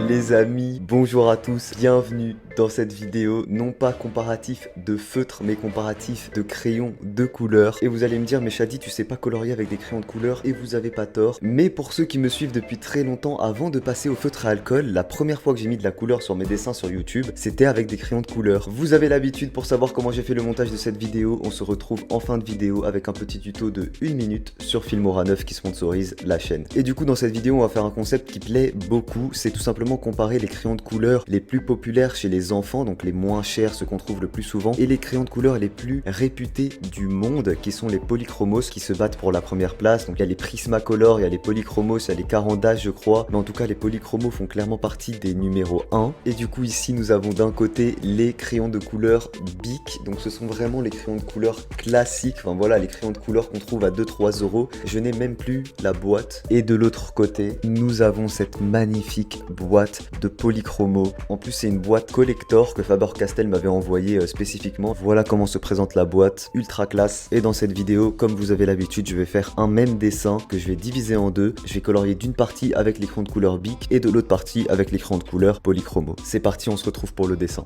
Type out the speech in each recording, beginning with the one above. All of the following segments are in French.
Les amis, bonjour à tous, bienvenue dans cette vidéo, non pas comparatif de feutre, mais comparatif de crayons de couleur. Et vous allez me dire, mais Shadi, tu sais pas colorier avec des crayons de couleur, et vous avez pas tort. Mais pour ceux qui me suivent depuis très longtemps, avant de passer au feutre à alcool, la première fois que j'ai mis de la couleur sur mes dessins sur YouTube, c'était avec des crayons de couleur. Vous avez l'habitude, pour savoir comment j'ai fait le montage de cette vidéo, on se retrouve en fin de vidéo avec un petit tuto de 1 minute sur Filmora 9 qui sponsorise la chaîne. Et du coup, dans cette vidéo, on va faire un concept qui plaît beaucoup, c'est tout simplement comparer les crayons de couleur les plus populaires chez les enfants, donc les moins chers, ceux qu'on trouve le plus souvent, et les crayons de couleur les plus réputés du monde, qui sont les polychromos, qui se battent pour la première place. Donc il y a les Prismacolor, il y a les polychromos, il y a les Carandas je crois, mais en tout cas les polychromos font clairement partie des numéros 1. Et du coup ici nous avons d'un côté les crayons de couleur Bic, donc ce sont vraiment les crayons de couleur classiques, enfin voilà, les crayons de couleur qu'on trouve à 2-3 euros. Je n'ai même plus la boîte. Et de l'autre côté, nous avons cette magnifique boîte de polychromo. En plus c'est une boîte collector que Faber-Castell m'avait envoyé spécifiquement. Voilà comment se présente la boîte, ultra classe. Et dans cette vidéo, comme vous avez l'habitude, je vais faire un même dessin que je vais diviser en deux. Je vais colorier d'une partie avec l'écran de couleur Bic et de l'autre partie avec l'écran de couleur polychromo. C'est parti, on se retrouve pour le dessin.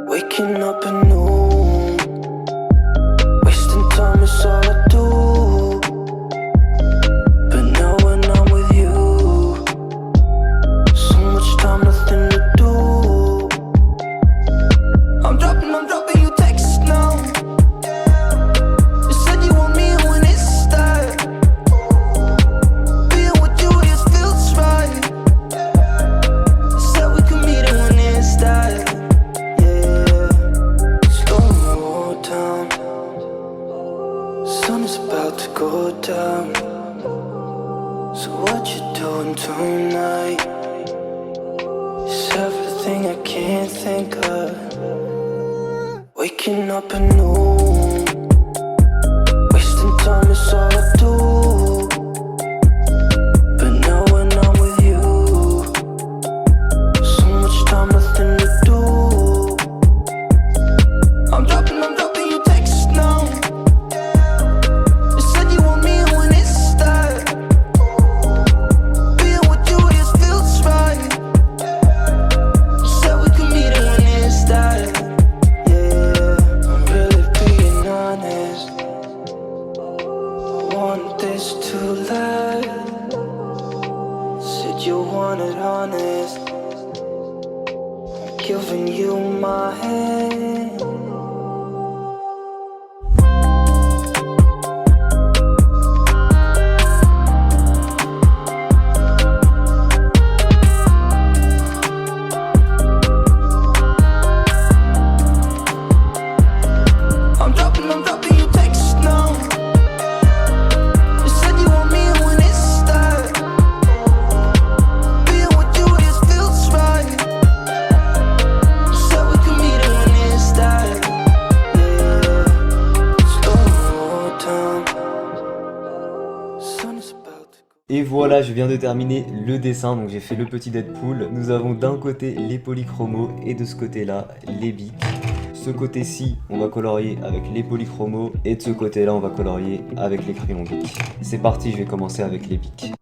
Waking up anew, wasting time is all I do. But now when I'm with you, so much time, nothing to do. I'm dropping you texts now. You said you want me when it's that. Being with you just feels right. You said we could meet it when it's that. Sun is about to go down. So what you doing tonight? It's everything I can't think of. Waking up anew, wasting time is all I do. But now when I'm with you, so much time, nothing to do. I'm dropping you texts now. You said you want me when it's that. Being with you just feels right. You said we could meet it when it's that. Yeah, I'm really being honest. I want this to last. Said you want it honest. I'm giving you my hand. I'm dropping you texts now. You said you want me when it's that. Being with you just feels right. You said we could meet it when it's that. Yeah, slow down. Sun is about to go. Et voilà, je viens de terminer le dessin, donc j'ai fait le petit Deadpool. Nous avons d'un côté les polychromos et de ce côté-là les Bic. Ce côté-ci, on va colorier avec les polychromos et de ce côté-là, on va colorier avec les crayons Bic. C'est parti, je vais commencer avec les Bic.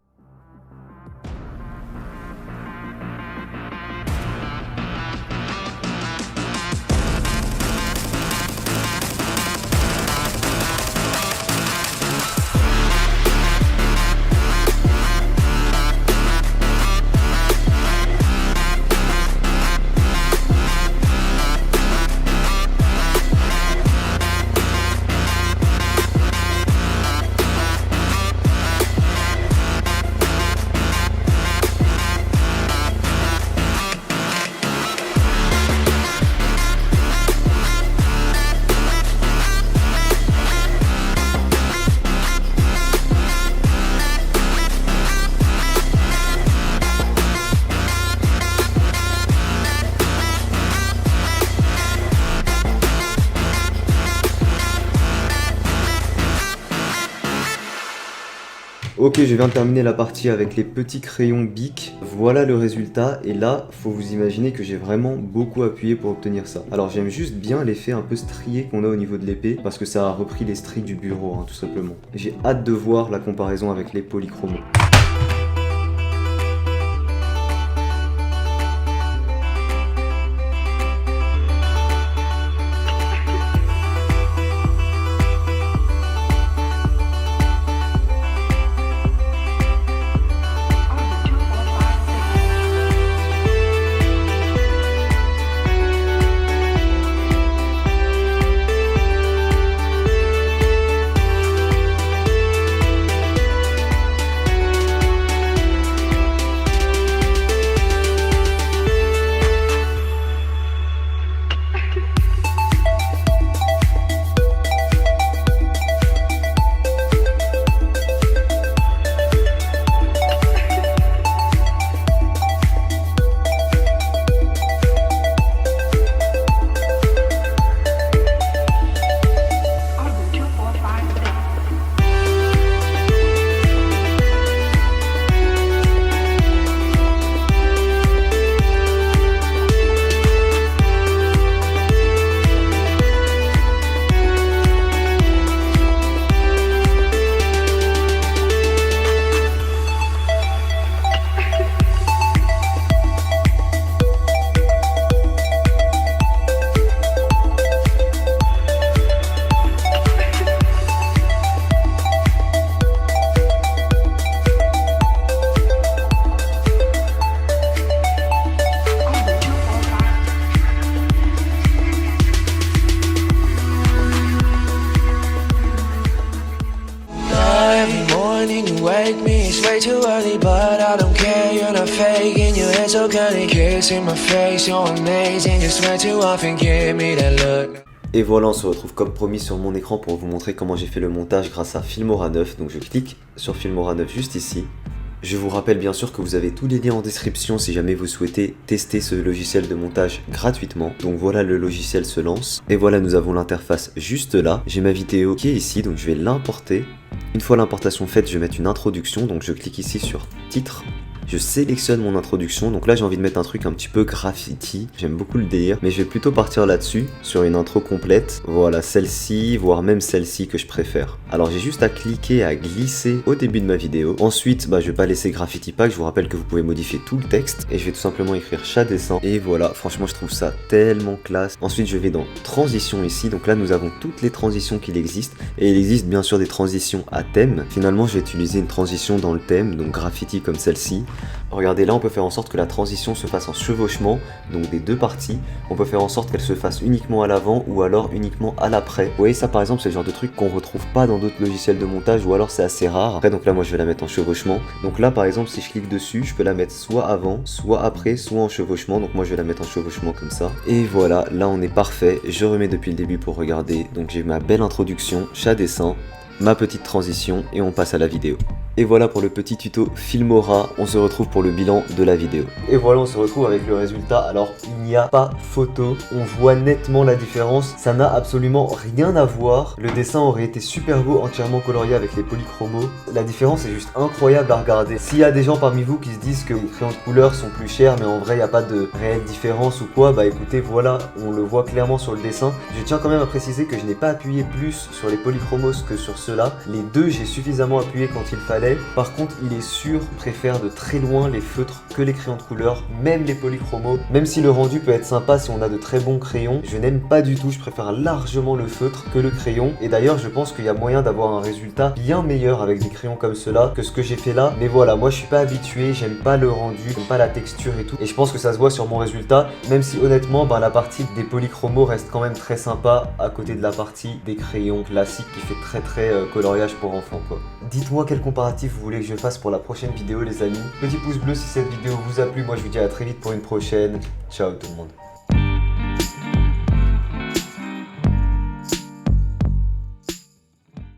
Ok, je viens de terminer la partie avec les petits crayons Bic. Voilà le résultat. Et là, faut vous imaginer que j'ai vraiment beaucoup appuyé pour obtenir ça. Alors j'aime juste bien l'effet un peu strié qu'on a au niveau de l'épée, parce que ça a repris les stries du bureau, hein, tout simplement. J'ai hâte de voir la comparaison avec les polychromos. Wake me, it's way too early, but I don't care. You're not faking, your hair so curly, kiss in my face, you're amazing. You swear too often, give me that look. Et voilà, on se retrouve comme promis sur mon écran pour vous montrer comment j'ai fait le montage grâce à Filmora 9. Donc je clique sur Filmora 9 juste ici. Je vous rappelle bien sûr que vous avez tous les liens en description si jamais vous souhaitez tester ce logiciel de montage gratuitement. Donc voilà, le logiciel se lance. Et voilà, nous avons l'interface juste là. J'ai ma vidéo qui est ici, donc je vais l'importer. Une fois l'importation faite, je vais mettre une introduction. Donc je clique ici sur titre. Je sélectionne mon introduction, donc là j'ai envie de mettre un truc un petit peu graffiti, j'aime beaucoup le délire, mais je vais plutôt partir là-dessus, sur une intro complète, voilà celle-ci, voire même celle-ci que je préfère. Alors j'ai juste à cliquer, à glisser au début de ma vidéo, ensuite je vais pas laisser Graffiti Pack, je vous rappelle que vous pouvez modifier tout le texte, et je vais tout simplement écrire chat dessin, et voilà, franchement je trouve ça tellement classe. Ensuite je vais dans transition ici, donc là nous avons toutes les transitions qu'il existe, et il existe bien sûr des transitions à thème. Finalement je vais utiliser une transition dans le thème, donc graffiti comme celle-ci. Regardez, là on peut faire en sorte que la transition se fasse en chevauchement, donc des deux parties. On peut faire en sorte qu'elle se fasse uniquement à l'avant ou alors uniquement à l'après. Vous voyez, ça par exemple c'est le genre de truc qu'on retrouve pas dans d'autres logiciels de montage, ou alors c'est assez rare. Après donc là moi je vais la mettre en chevauchement. Donc là par exemple si je clique dessus, je peux la mettre soit avant, soit après, soit en chevauchement. Donc moi je vais la mettre en chevauchement comme ça. Et voilà, là on est parfait. Je remets depuis le début pour regarder. Donc j'ai ma belle introduction, chat dessin, ma petite transition et on passe à la vidéo. Et voilà pour le petit tuto Filmora, on se retrouve pour le bilan de la vidéo. Et voilà, on se retrouve avec le résultat. Alors il n'y a pas photo, on voit nettement la différence, ça n'a absolument rien à voir. Le dessin aurait été super beau, entièrement colorié avec les polychromos. La différence est juste incroyable à regarder. S'il y a des gens parmi vous qui se disent que les crayons de couleur sont plus chers, mais en vrai il n'y a pas de réelle différence ou quoi, bah écoutez, voilà, on le voit clairement sur le dessin. Je tiens quand même à préciser que je n'ai pas appuyé plus sur les polychromos que sur ceux-là. Les deux, j'ai suffisamment appuyé quand il fallait. Par contre, il est sûr, préfère de très loin les feutres que les crayons de couleur, même les polychromos. Même si le rendu peut être sympa si on a de très bons crayons, je n'aime pas du tout, je préfère largement le feutre que le crayon. Et d'ailleurs, je pense qu'il y a moyen d'avoir un résultat bien meilleur avec des crayons comme ceux-là que ce que j'ai fait là. Mais voilà, moi je suis pas habitué, j'aime pas le rendu, j'aime pas la texture et tout. Et je pense que ça se voit sur mon résultat, même si honnêtement, la partie des polychromos reste quand même très sympa à côté de la partie des crayons classiques qui fait très coloriage pour enfants quoi. Dites-moi quel comparatif vous voulez que je fasse pour la prochaine vidéo les amis. Petit pouce bleu si cette vidéo vous a plu, moi je vous dis à très vite pour une prochaine. Ciao tout le monde.